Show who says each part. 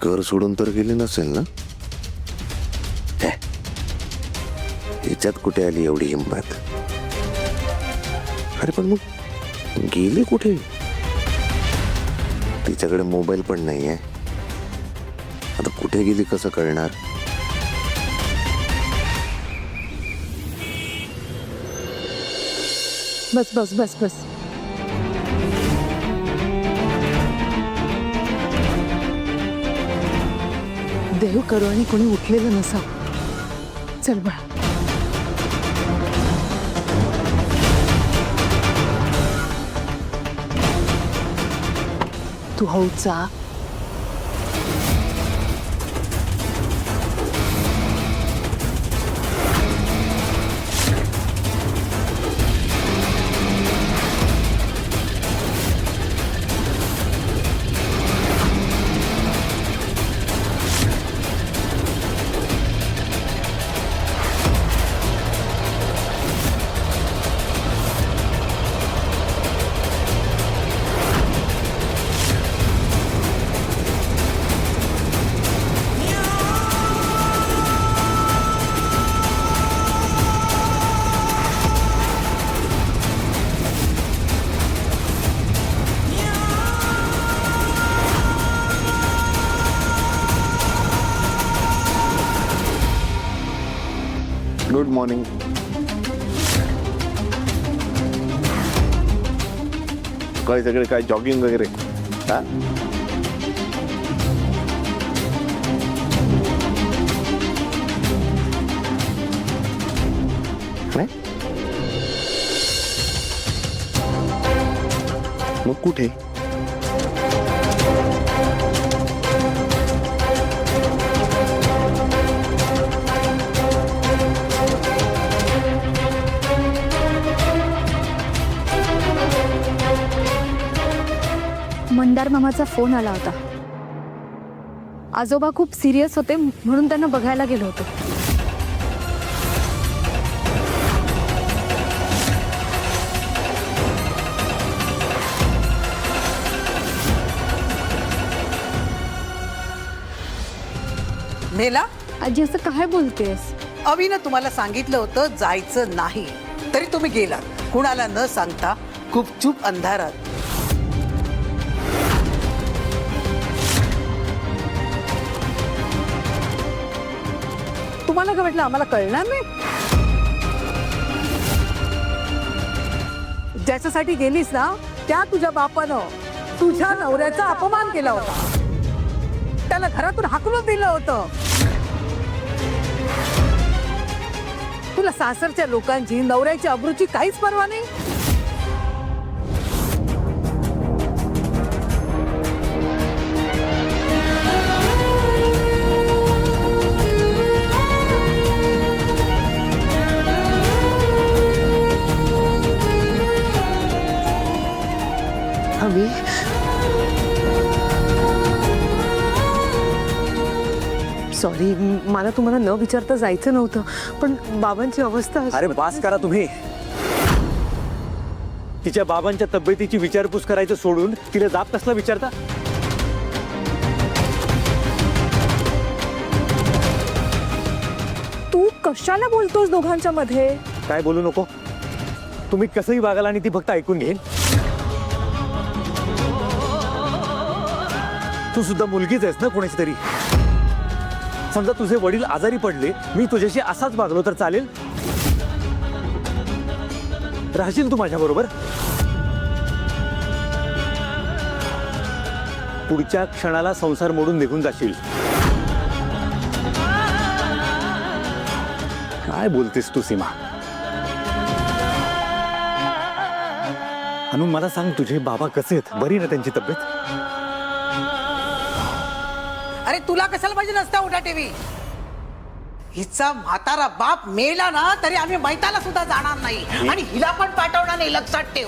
Speaker 1: घर सोडून तर गेली नसेल ना? याच्यात कुठे आली एवढी हिंमत? अरे पण मग गेली कुठे? तिच्याकडे मोबाईल पण नाहीये. आता कुठे गेली कसं कळणार?
Speaker 2: बस बस बस बस. देव करो आणि कोणी उठलेलं नसा. चल बाळा. तू हळूच जा.
Speaker 1: Good morning. काय सगळे काय जॉगिंग वगैरे? हा नाही? मग कुठे?
Speaker 3: मंदार मामाचा फोन आला होता. आजोबा खूप सिरियस होते म्हणून त्यांना बघायला गेलो होतो.
Speaker 2: मेला?
Speaker 3: आजी असं काय बोलतेस?
Speaker 2: अविनं तुम्हाला सांगितलं होतं जायचं नाही, तरी तुम्ही गेलात कुणाला न सांगता, गुपचूप अंधारात. तुम्हाला काय वाटलं आम्हाला कळणार नाही? ज्याच्यासाठी गेलीस ना त्या तुझ्या बापानं तुझ्या नवऱ्याचा अपमान केला होता. त्याला घरातून हाकलून दिलं होतं. तुला सासरच्या लोकांची नवऱ्याची अब्रूची काहीच पर्वा नाही. सॉरी, मला तुम्हाला न विचारता जायचं नव्हतं, पण बाबांची अवस्था.
Speaker 4: अरे बास करा तुम्ही. तिच्या बाबांच्या तब्येतीची विचारपूस करायचं सोडून तिला जाब कसला विचारता?
Speaker 5: तू कशाला बोलतोस दोघांच्या मध्ये?
Speaker 4: काय बोलू नको. तुम्ही कसंही वागाल आणि ती फक्त ऐकून घेईन. तू सुद्धा मुलगीच आहेस ना कोणाची तरी. समजा तुझे वडील आजारी पडले, मी तुझ्याशी असाच वागलो तर चालेल? राहशील तू माझ्या बरोबर? पुढच्या क्षणाला संसार मोडून निघून जाशील. काय बोलतेस तू सीमा? अनु मला सांग, तुझे बाबा कसे आहेत? बरी ना त्यांची तब्येत?
Speaker 2: अरे तुला कशाला पाहिजे नसता उठा टीव्ही? हिचा म्हातारा बाप मेला ना तरी आम्ही मैताला सुद्धा जाणार नाही आणि हिला पण पाठवणार नाही, लक्षात ठेव.